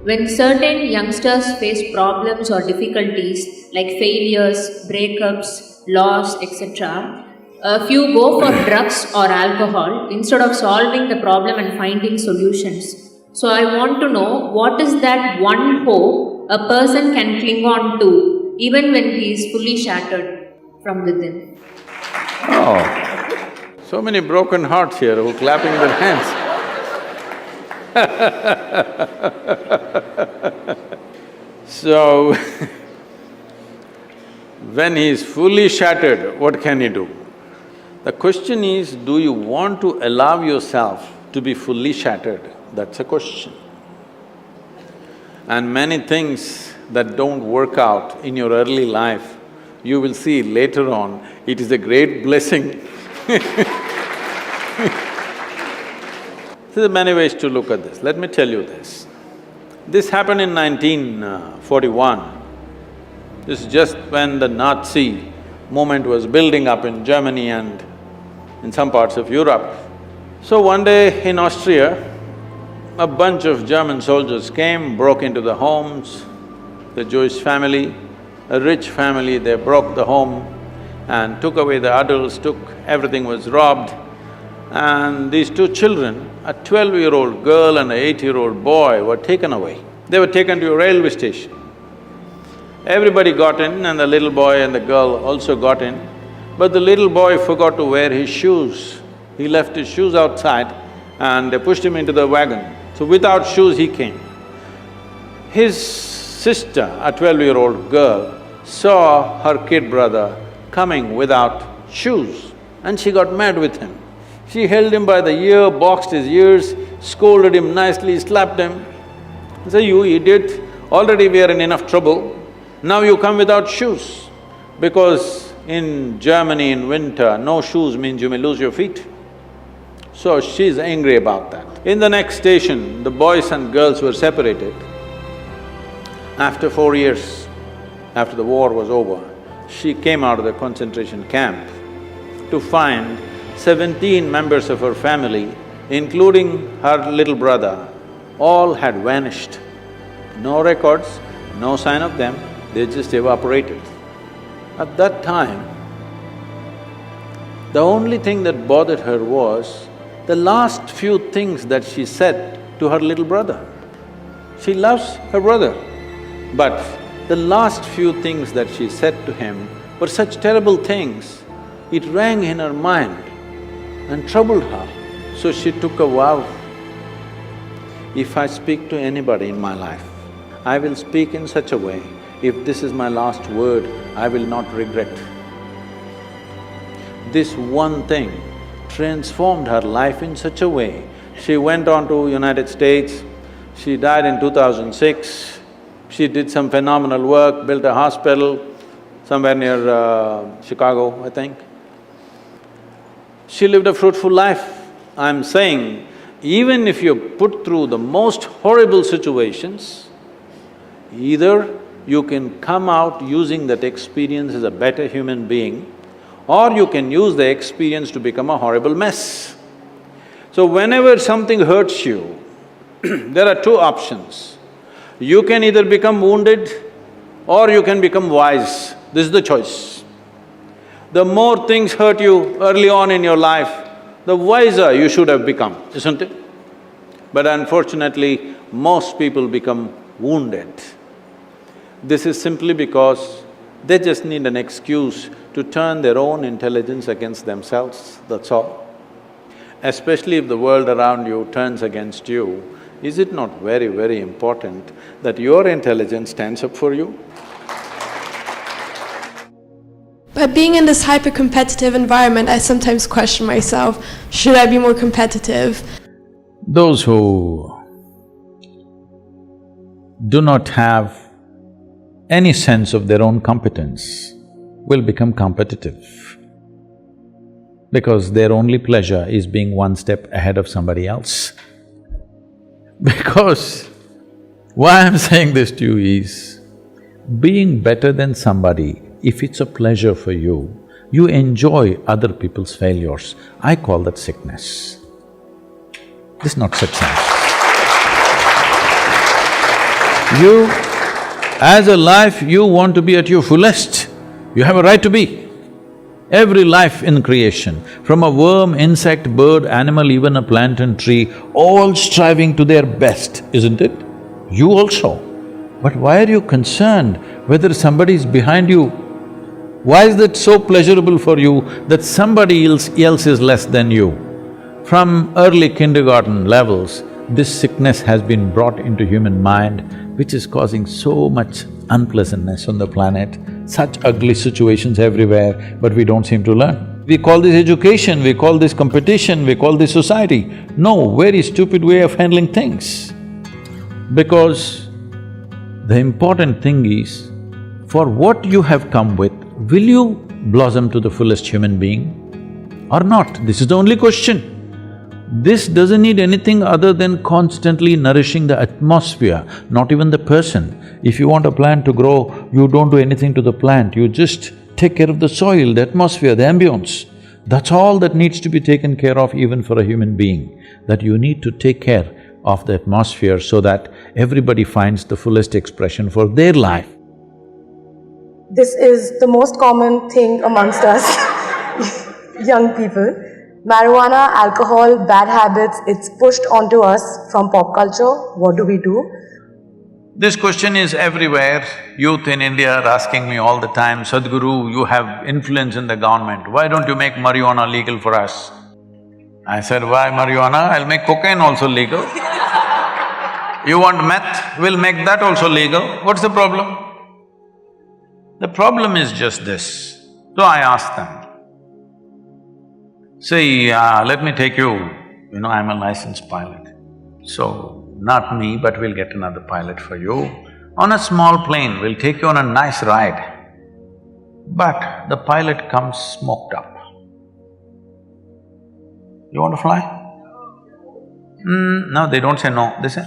when certain youngsters face problems or difficulties like failures, breakups, loss, etc., a few go for drugs or alcohol instead of solving the problem and finding solutions. So, I want to know what is that one hope a person can cling on to even when he is fully shattered from within? Oh, so many broken hearts here who are clapping their hands. So, when he is fully shattered, what can he do? The question is, do you want to allow yourself to be fully shattered? That's a question. And many things that don't work out in your early life, you will see later on, it is a great blessing. There are many ways to look at this. Let me tell you this. This happened in 1941. This is just when the Nazi movement was building up in Germany and in some parts of Europe. So one day in Austria, a bunch of German soldiers came, broke into the homes, the Jewish family, a rich family, they broke the home and took away the adults, everything was robbed. And these two children, a 12-year-old girl and an 8-year-old boy were taken away. They were taken to a railway station. Everybody got in and the little boy and the girl also got in, but the little boy forgot to wear his shoes. He left his shoes outside and they pushed him into the wagon. So without shoes he came. His sister, a 12-year-old girl, saw her kid brother coming without shoes and she got mad with him. She held him by the ear, boxed his ears, scolded him nicely, slapped him. Said, "You idiot, already we are in enough trouble, now you come without shoes." Because in Germany in winter, no shoes means you may lose your feet. So she's angry about that. In the next station, the boys and girls were separated. After 4 years, after the war was over, she came out of the concentration camp to find 17 members of her family, including her little brother, all had vanished. No records, no sign of them, they just evaporated. At that time, the only thing that bothered her was the last few things that she said to her little brother. She loves her brother, but the last few things that she said to him were such terrible things, it rang in her mind and troubled her. So she took a vow, if I speak to anybody in my life, I will speak in such a way, if this is my last word, I will not regret. This one thing transformed her life in such a way. She went on to United States, she died in 2006, she did some phenomenal work, built a hospital somewhere near Chicago, I think. She lived a fruitful life. I'm saying, even if you're put through the most horrible situations, either you can come out using that experience as a better human being, or you can use the experience to become a horrible mess. So whenever something hurts you, there are two options. You can either become wounded or you can become wise. This is the choice. The more things hurt you early on in your life, the wiser you should have become, isn't it? But unfortunately, most people become wounded. This is simply because they just need an excuse to turn their own intelligence against themselves, that's all. Especially if the world around you turns against you, is it not very, very important that your intelligence stands up for you? But being in this hyper-competitive environment, I sometimes question myself, should I be more competitive? Those who do not have any sense of their own competence will become competitive because their only pleasure is being one step ahead of somebody else. Because why I'm saying this to you is, being better than somebody, if it's a pleasure for you, you enjoy other people's failures. I call that sickness. This is not success. You, as a life, you want to be at your fullest. You have a right to be. Every life in creation, from a worm, insect, bird, animal, even a plant and tree, all striving to their best, isn't it? You also. But why are you concerned whether somebody is behind you? Why is that so pleasurable for you that somebody else is less than you? From early kindergarten levels, this sickness has been brought into human mind, which is causing so much unpleasantness on the planet, such ugly situations everywhere, but we don't seem to learn. We call this education, we call this competition, we call this society. No, very stupid way of handling things. Because the important thing is, for what you have come with, will you blossom to the fullest human being or not? This is the only question. This doesn't need anything other than constantly nourishing the atmosphere, not even the person. If you want a plant to grow, you don't do anything to the plant, you just take care of the soil, the atmosphere, the ambience. That's all that needs to be taken care of even for a human being, that you need to take care of the atmosphere so that everybody finds the fullest expression for their life. This is the most common thing amongst us, young people. Marijuana, alcohol, bad habits, it's pushed onto us from pop culture. What do we do? This question is everywhere. Youth in India are asking me all the time, Sadhguru, you have influence in the government, why don't you make marijuana legal for us? I said, why marijuana? I'll make cocaine also legal. You want meth? We'll make that also legal. What's the problem? The problem is just this. So I asked them, see, let me take you, I'm a licensed pilot. So, not me, but we'll get another pilot for you. On a small plane, we'll take you on a nice ride. But the pilot comes smoked up. You want to fly? No, they don't say no, they say,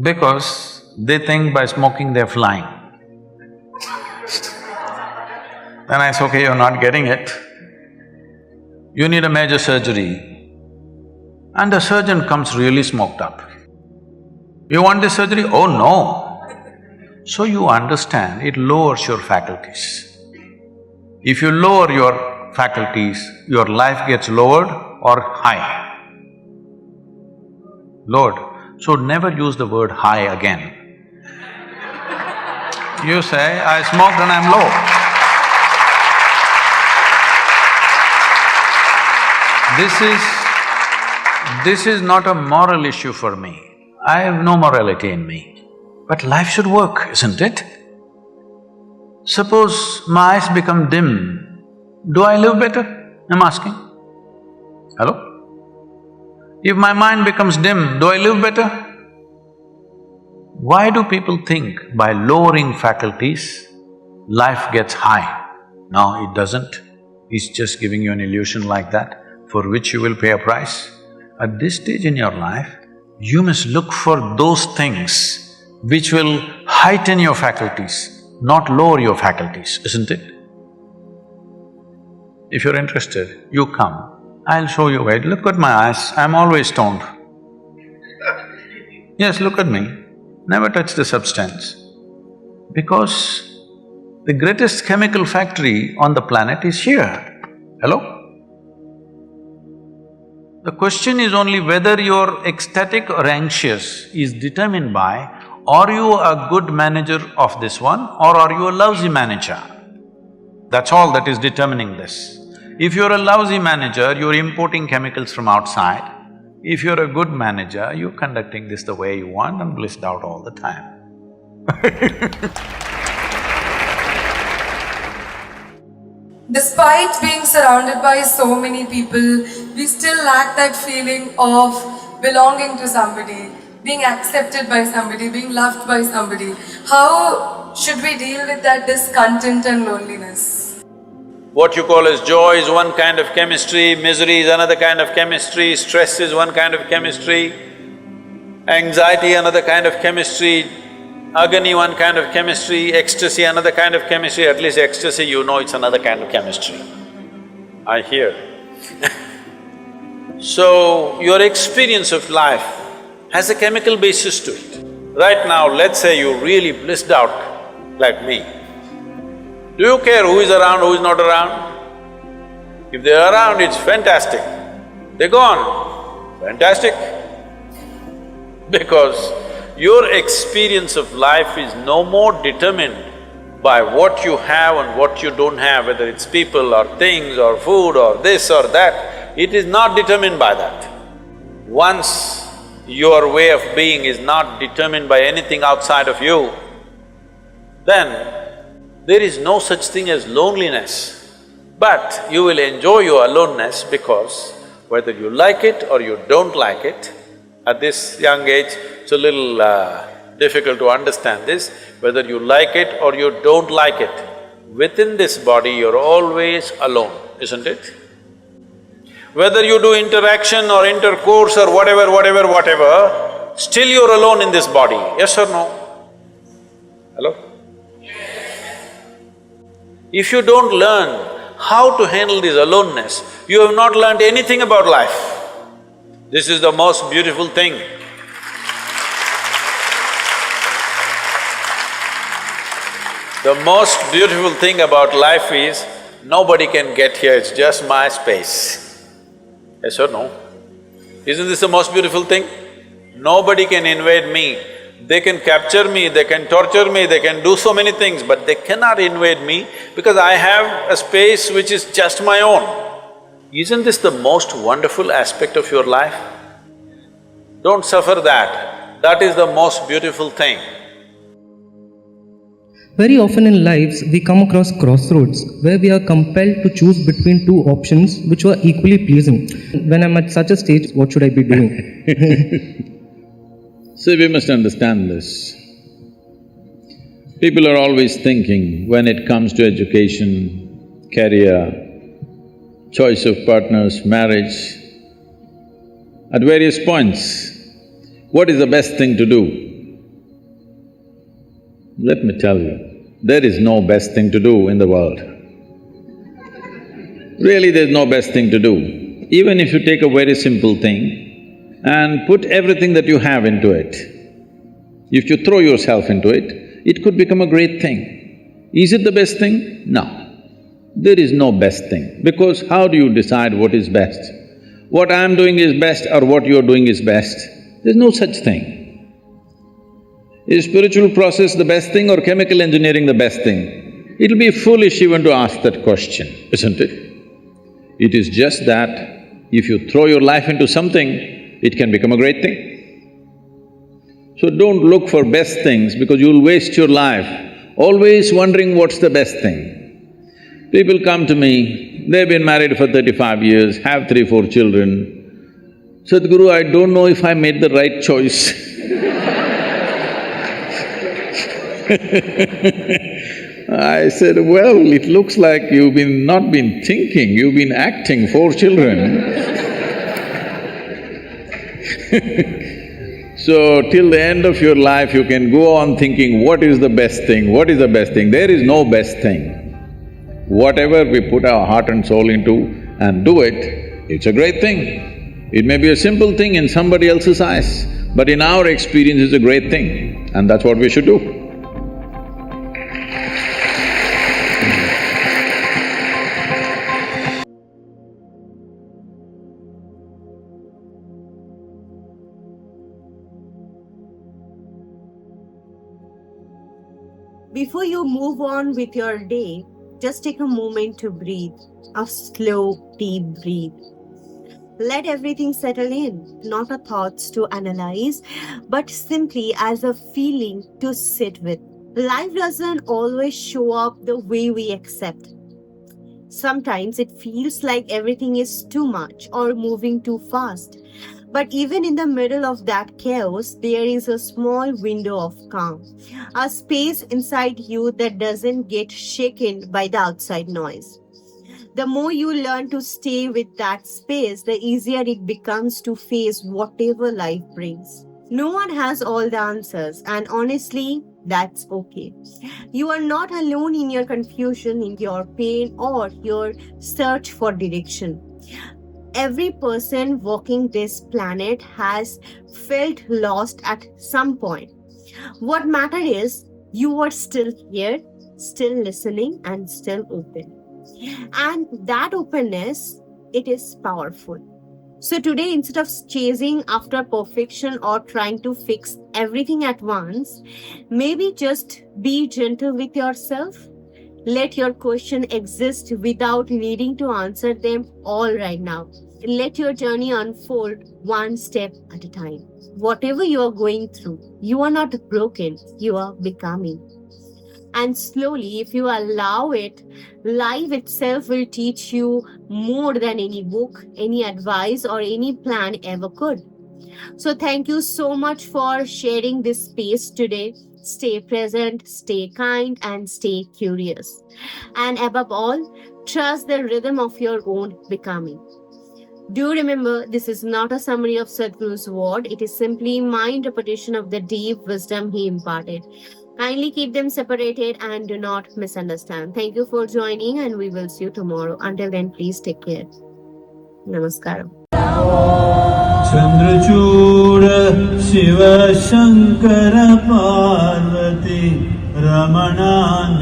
because they think by smoking they're flying. Then I say, okay, you're not getting it. You need a major surgery. And the surgeon comes really smoked up. You want this surgery? Oh no. So you understand, it lowers your faculties. If you lower your faculties, your life gets lowered or high. Lowered. So never use the word high again. You say, I smoked and I'm low. This is not a moral issue for me. I have no morality in me. But life should work, isn't it? Suppose my eyes become dim, do I live better? I'm asking. Hello? If my mind becomes dim, do I live better? Why do people think by lowering faculties, life gets high? No, it doesn't. It's just giving you an illusion like that, for which you will pay a price. At this stage in your life, you must look for those things which will heighten your faculties, not lower your faculties, isn't it? If you're interested, you come, I'll show you where. Look at my eyes, I'm always stoned. Yes, look at me, never touch the substance. Because the greatest chemical factory on the planet is here. Hello? The question is only whether you're ecstatic or anxious is determined by, are you a good manager of this one or are you a lousy manager? That's all that is determining this. If you're a lousy manager, you're importing chemicals from outside. If you're a good manager, you're conducting this the way you want and blissed out all the time. Despite being surrounded by so many people, we still lack that feeling of belonging to somebody, being accepted by somebody, being loved by somebody. How should we deal with that discontent and loneliness? What you call as joy is one kind of chemistry, misery is another kind of chemistry, stress is one kind of chemistry, anxiety another kind of chemistry, agony one kind of chemistry, ecstasy another kind of chemistry, at least ecstasy you know it's another kind of chemistry. I hear. So, your experience of life has a chemical basis to it. Right now, let's say you really blissed out like me. Do you care who is around, who is not around? If they're around, it's fantastic. They're gone, fantastic. Because your experience of life is no more determined by what you have and what you don't have, whether it's people or things or food or this or that. It is not determined by that. Once your way of being is not determined by anything outside of you, then there is no such thing as loneliness. But you will enjoy your aloneness because whether you like it or you don't like it, at this young age, it's a little difficult to understand this, whether you like it or you don't like it, within this body you're always alone, isn't it? Whether you do interaction or intercourse or whatever, still you're alone in this body, yes or no? Hello? If you don't learn how to handle this aloneness, you have not learned anything about life. This is the most beautiful thing. The most beautiful thing about life is, nobody can get here, it's just my space. Yes or no? Isn't this the most beautiful thing? Nobody can invade me. They can capture me, they can torture me, they can do so many things, but they cannot invade me because I have a space which is just my own. Isn't this the most wonderful aspect of your life? Don't suffer that. That is the most beautiful thing. Very often in lives, we come across crossroads where we are compelled to choose between two options which were equally pleasing. When I'm at such a stage, what should I be doing? See, we must understand this. People are always thinking when it comes to education, career, choice of partners, marriage, at various points, what is the best thing to do? Let me tell you, there is no best thing to do in the world. Really, there's no best thing to do. Even if you take a very simple thing and put everything that you have into it, if you throw yourself into it, it could become a great thing. Is it the best thing? No. There is no best thing, because how do you decide what is best? What I'm doing is best or what you're doing is best? There's no such thing. Is spiritual process the best thing or chemical engineering the best thing? It'll be foolish even to ask that question, isn't it? It is just that if you throw your life into something, it can become a great thing. So don't look for best things because you'll waste your life always wondering what's the best thing. People come to me, they've been married for 35 years, have 3-4 children. Sadhguru, I don't know if I made the right choice. I said, well, it looks like you've not been thinking, you've been acting 4 children. So, till the end of your life, you can go on thinking, what is the best thing, what is the best thing? There is no best thing. Whatever we put our heart and soul into and do it, it's a great thing. It may be a simple thing in somebody else's eyes, but in our experience it's a great thing, and that's what we should do. Before you move on with your day, just take a moment to breathe, a slow, deep breathe. Let everything settle in, not a thoughts to analyze, but simply as a feeling to sit with. Life doesn't always show up the way we accept. Sometimes it feels like everything is too much or moving too fast. But even in the middle of that chaos, there is a small window of calm, a space inside you that doesn't get shaken by the outside noise. The more you learn to stay with that space, the easier it becomes to face whatever life brings. No one has all the answers, and honestly, that's okay. You are not alone in your confusion, in your pain, or your search for direction. Every person walking this planet has felt lost at some point. What matters is you are still here, still listening, and still open. And that openness, it is powerful. So today, instead of chasing after perfection or trying to fix everything at once, maybe just be gentle with yourself. Let your question exist without needing to answer them all right now. Let your journey unfold one step at a time. Whatever you are going through, you are not broken, you are becoming. And slowly, if you allow it, life itself will teach you more than any book, any advice, or any plan ever could. So, thank you so much for sharing this space today. Stay present, stay kind, and stay curious. And above all, trust the rhythm of your own becoming. Do remember, this is not a summary of Sadhguru's word, it is simply my interpretation of the deep wisdom he imparted. Kindly keep them separated and do not misunderstand. Thank you for joining, and we will see you tomorrow. Until then, please take care. Namaskaram. Chandrachud Shiv Shankar Parvati रमणानंद